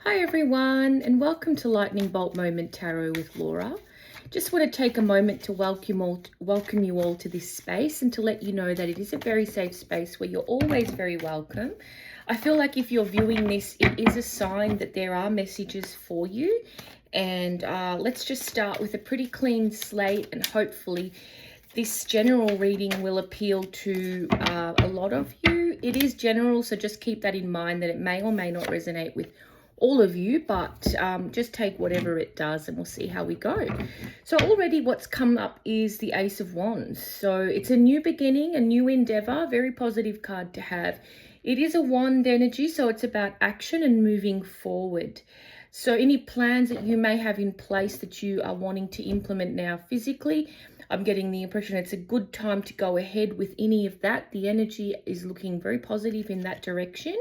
Hi everyone, and welcome to Lightning Bolt Moment Tarot with Laura. Just want to take a moment to welcome you all to this space and to let you know that it is a very safe space where you're always very welcome. I feel like if you're viewing this, it is a sign that there are messages for you. And let's just start with a pretty clean slate, and hopefully this general reading will appeal to a lot of you. It is general, so just keep that in mind that it may or may not resonate with all of you, but just take whatever it does and we'll see how we go. So already what's come up is the Ace of Wands. So it's a new beginning, a new endeavor, very positive card to have. It is a wand energy, so it's about action and moving forward. So any plans that you may have in place that you are wanting to implement now physically, I'm getting the impression it's a good time to go ahead with any of that. The energy is looking very positive in that direction.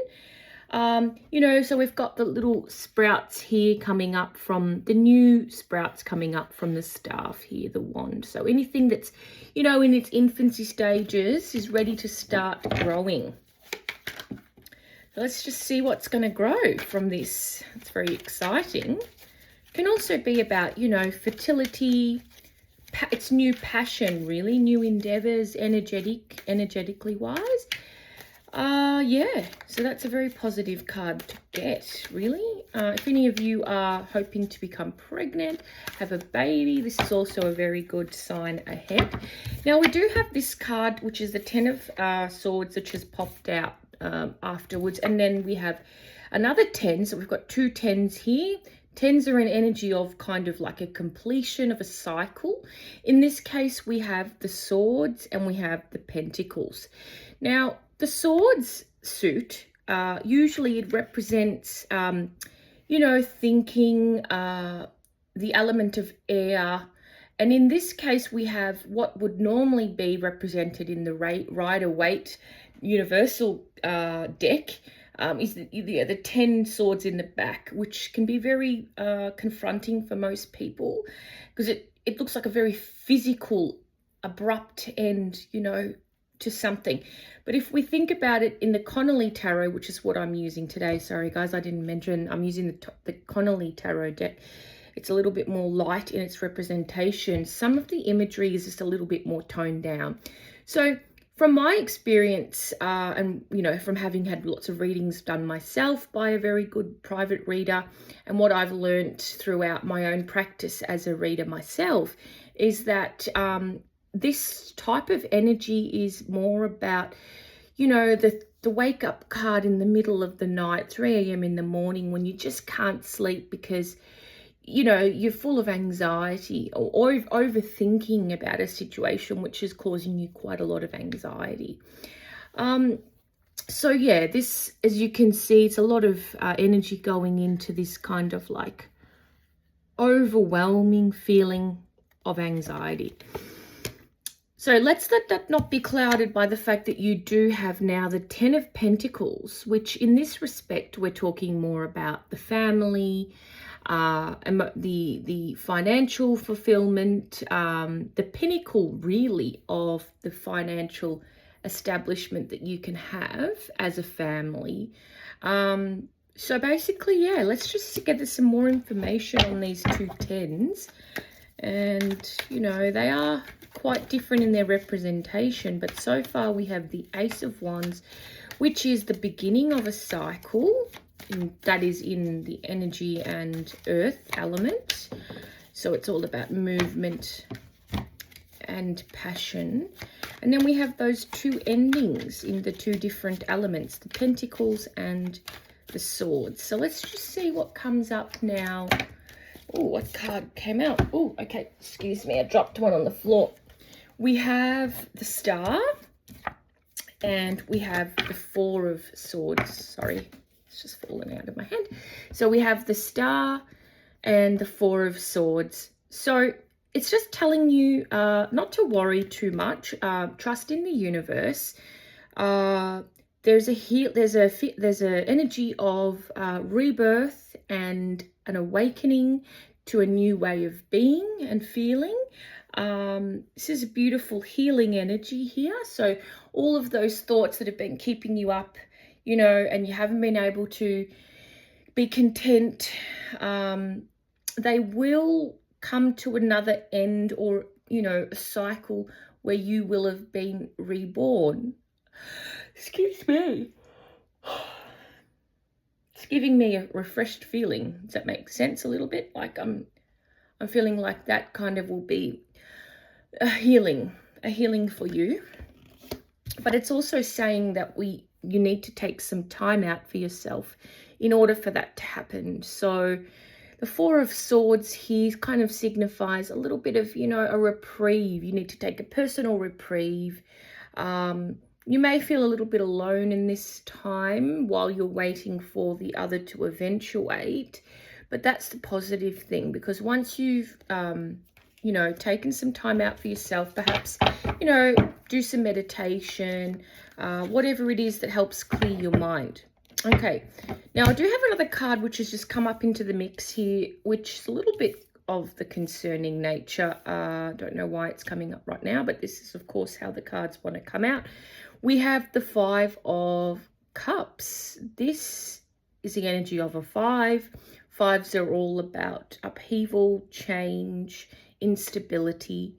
So we've got the little sprouts here coming up from the new sprouts coming up from the staff here, the wand. So anything that's, in its infancy stages is ready to start growing. So let's just see what's going to grow from this. It's very exciting. It can also be about, fertility. It's new passion, really, new endeavors, energetically wise. So that's a very positive card to get, really. If any of you are hoping to become pregnant, have a baby, this is also a very good sign ahead. Now, we do have this card, which is the Ten of Swords, which has popped out afterwards. And then we have another 10. So we've got two 10s here. 10s are an energy of kind of like a completion of a cycle. In this case, we have the swords and we have the pentacles. Now, the swords suit, usually it represents, thinking, the element of air. And in this case, we have what would normally be represented in the Rider-Waite Universal deck, is the 10 swords in the back, which can be very confronting for most people because it looks like a very physical, abrupt end, to something. But if we think about it in the Connolly Tarot, which is what I'm using today, sorry guys, I didn't mention, I'm using the Connolly Tarot deck. It's a little bit more light in its representation. Some of the imagery is just a little bit more toned down. So from my experience, and from having had lots of readings done myself by a very good private reader, and what I've learned throughout my own practice as a reader myself, is that this type of energy is more about, the wake up card in the middle of the night, 3 a.m. in the morning, when you just can't sleep because you're full of anxiety or overthinking about a situation which is causing you quite a lot of anxiety. So yeah, this, as you can see, it's a lot of energy going into this kind of like overwhelming feeling of anxiety. So let's let that not be clouded by the fact that you do have now the 10 of Pentacles, which in this respect, we're talking more about the family, and the financial fulfillment, the pinnacle really of the financial establishment that you can have as a family. So basically, yeah, let's just gather some more information on these two 10s. And, they are quite different in their representation, but so far we have the Ace of Wands, which is the beginning of a cycle. That is in the energy and earth element. So it's all about movement and passion. And then we have those two endings in the two different elements, the Pentacles and the Swords. So let's just see what comes up now. Oh, what card came out? Oh, okay, excuse me, I dropped one on the floor. We have the Star and we have the Four of Swords. Sorry, it's just fallen out of my hand. So we have the Star and the Four of Swords. So it's just telling you not to worry too much. Trust in the universe. There's a energy of rebirth and an awakening to a new way of being and feeling. This is a beautiful healing energy here. So all of those thoughts that have been keeping you up, and you haven't been able to be content. They will come to another end, or, you know, a cycle where you will have been reborn. Excuse me. It's giving me a refreshed feeling. Does that make sense a little bit? Like I'm feeling like that kind of will be a healing for you. But it's also saying that you need to take some time out for yourself in order for that to happen. So the Four of Swords here kind of signifies a little bit of, you know, a reprieve. You need to take a personal reprieve. You may feel a little bit alone in this time while you're waiting for the other to eventuate. But that's the positive thing, because once you've, you know, taken some time out for yourself, perhaps, you know, do some meditation, whatever it is that helps clear your mind. Okay, now I do have another card which has just come up into the mix here, which is a little bit of the concerning nature. Don't know why it's coming up right now, but this is, of course, how the cards want to come out. We have the Five of Cups. This is the energy of a five. Fives are all about upheaval, change, instability.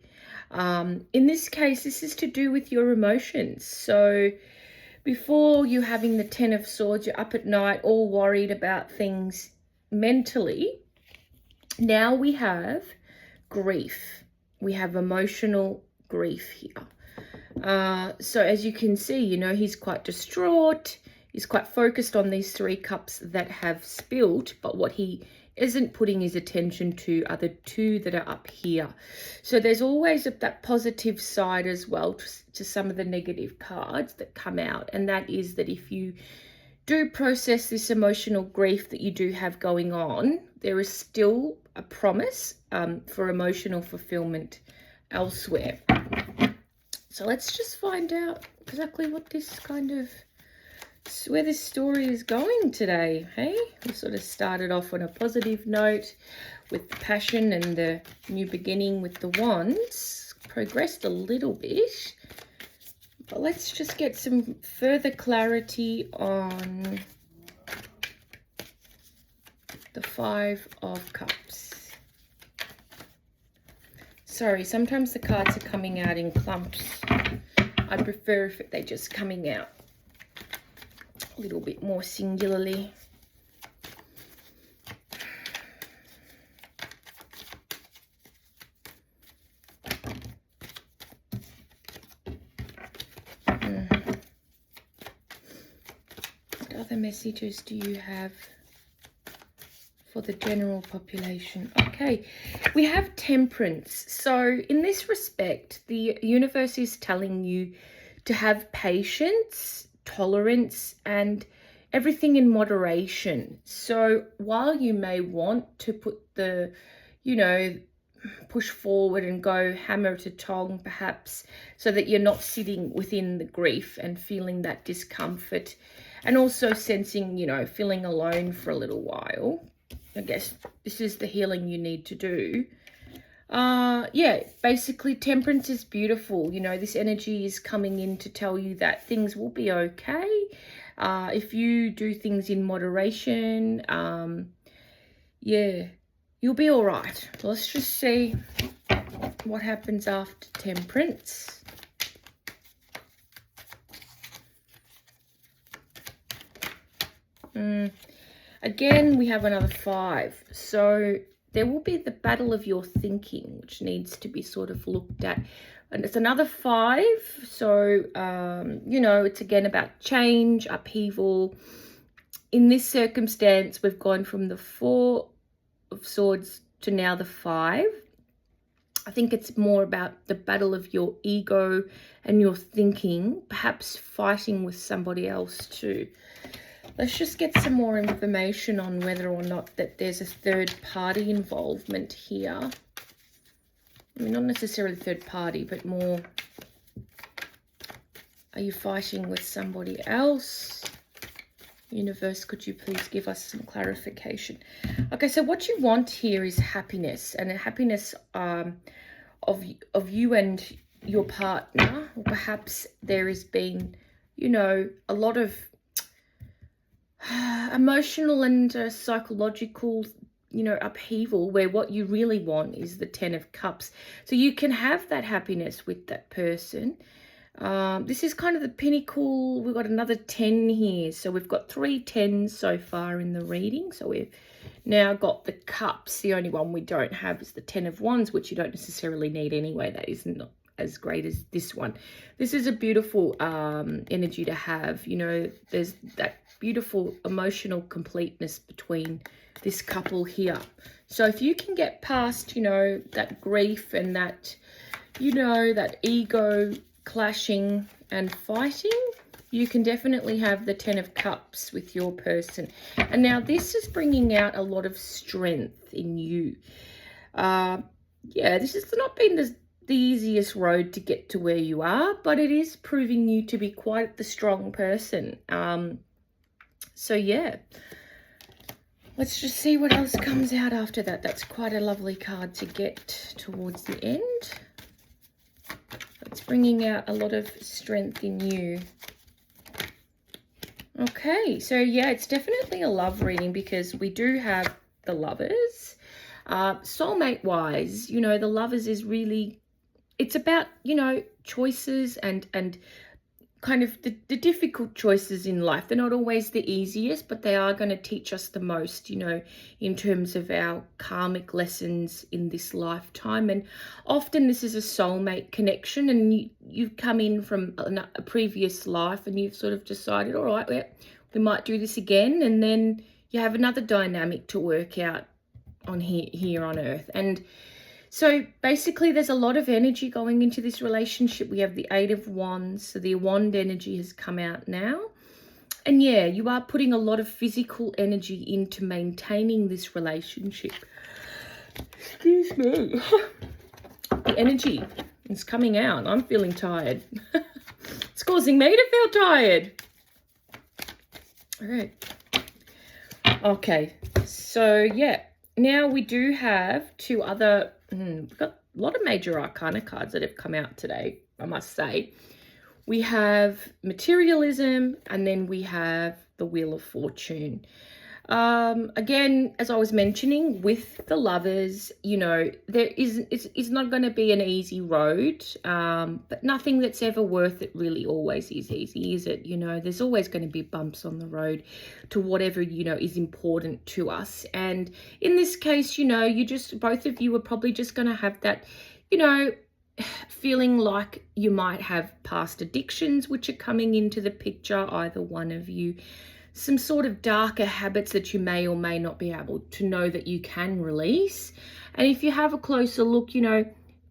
In this case, this is to do with your emotions. So before you having the Ten of Swords, you're up at night all worried about things mentally. Now we have grief. We have emotional grief here. So as you can see, you know, he's quite distraught. He's quite focused on these three cups that have spilled, but what he isn't putting his attention to are the two that are up here. So there's always that positive side as well to some of the negative cards that come out, and that is that if you do process this emotional grief that you do have going on, there is still a promise for emotional fulfillment elsewhere. So let's just find out exactly what this kind of, where this story is going today. Hey, we sort of started off on a positive note with the passion and the new beginning with the wands, progressed a little bit, but let's just get some further clarity on the Five of Cups. Sorry, sometimes the cards are coming out in clumps. I prefer if they're just coming out a little bit more singularly. What other messages do you have for the general population? Okay, we have Temperance. So in this respect, the universe is telling you to have patience, tolerance, and everything in moderation. So while you may want to put the, you know, push forward and go hammer to tong perhaps, so that you're not sitting within the grief and feeling that discomfort, and also sensing, you know, feeling alone for a little while. I guess this is the healing you need to do. Yeah, basically Temperance is beautiful. You know, this energy is coming in to tell you that things will be okay. If you do things in moderation, yeah, you'll be all right. Let's just see what happens after Temperance. Again, we have another five. So there will be the battle of your thinking, which needs to be sort of looked at. And it's another five. So, you know, it's again about change, upheaval. In this circumstance, we've gone from the Four of Swords to now the five. I think it's more about the battle of your ego and your thinking, perhaps fighting with somebody else too. Let's just get some more information on whether or not that there's a third party involvement here. I mean, not necessarily third party, but more, are you fighting with somebody else? Universe, could you please give us some clarification? Okay, so what you want here is happiness, and a happiness of you and your partner. Or perhaps there has been, you know, a lot of emotional and psychological, upheaval, where what you really want is the 10 of Cups. So you can have that happiness with that person. This is kind of the pinnacle. We've got another 10 here. So we've got 3 10s so far in the reading. So we've now got the Cups. The only one we don't have is the 10 of Wands, which you don't necessarily need anyway. That is not as great as this one. This is a beautiful energy to have. There's that beautiful emotional completeness between this couple here. So if you can get past, that grief and that, that ego clashing and fighting, you can definitely have the 10 of Cups with your person. And now this is bringing out a lot of strength in you. This has not been the easiest road to get to where you are, but it is proving you to be quite the strong person. So yeah, let's just see what else comes out after that. That's quite a lovely card to get towards the end. It's bringing out a lot of strength in you. Okay, so yeah, it's definitely a love reading because we do have the Lovers. Soulmate-wise, the Lovers is really, it's about, choices and kind of the difficult choices in life. They're not always the easiest, but they are going to teach us the most, in terms of our karmic lessons in this lifetime. And often this is a soulmate connection, and you've come in from a previous life and you've sort of decided, all right, we might do this again. And then you have another dynamic to work out on here on Earth. And so basically there's a lot of energy going into this relationship. We have the 8 of Wands. So the wand energy has come out now. And yeah, you are putting a lot of physical energy into maintaining this relationship. Excuse me. The energy is coming out. I'm feeling tired. It's causing me to feel tired. All right. Okay. So yeah, now we do have 2 other... we've got a lot of major arcana cards that have come out today, I must say. We have materialism, and then we have the Wheel of Fortune. Again, as I was mentioning, with the Lovers, it's not going to be an easy road, but nothing that's ever worth it really always is easy, is it? There's always going to be bumps on the road to whatever, is important to us. And in this case, both of you are probably just going to have that, feeling like you might have past addictions which are coming into the picture, either one of you. Some sort of darker habits that you may or may not be able to know that you can release. And if you have a closer look,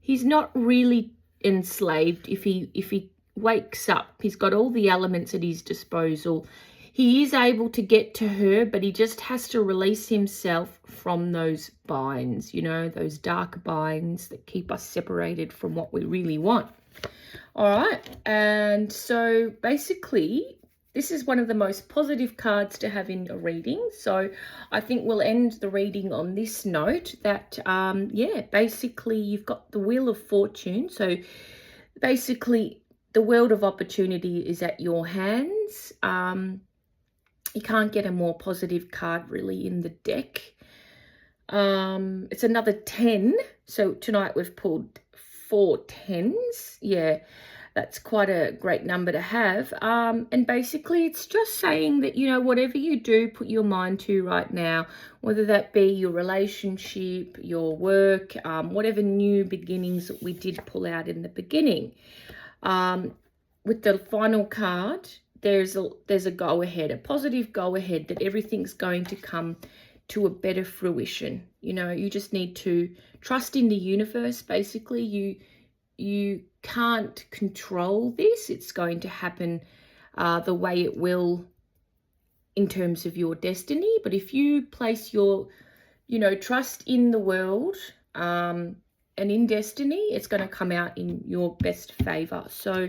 he's not really enslaved. If he wakes up, he's got all the elements at his disposal. He is able to get to her, but he just has to release himself from those binds, those dark binds that keep us separated from what we really want. All right. And so basically, this is one of the most positive cards to have in a reading. So I think we'll end the reading on this note that, basically you've got the Wheel of Fortune. So basically the world of opportunity is at your hands. You can't get a more positive card really in the deck. It's another 10. So tonight we've pulled 4 10s. Yeah. That's quite a great number to have. And basically it's just saying that, whatever you do, put your mind to right now, whether that be your relationship, your work, whatever new beginnings that we did pull out in the beginning. With the final card, there's a go ahead, a positive go ahead, that everything's going to come to a better fruition. You just need to trust in the universe. Basically, you can't control this. It's going to happen the way it will in terms of your destiny. But if you place your, trust in the world and in destiny, it's going to come out in your best favor. So,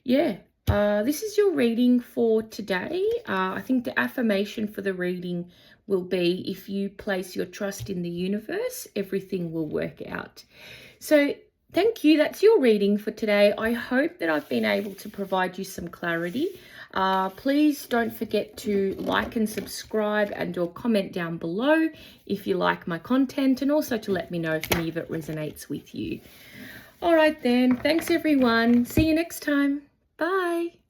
yeah, this is your reading for today. I think the affirmation for the reading will be, if you place your trust in the universe, everything will work out. So, thank you. That's your reading for today. I hope that I've been able to provide you some clarity. Please don't forget to like and subscribe and or comment down below if you like my content, and also to let me know if any of it resonates with you. All right then, thanks everyone. See you next time. Bye.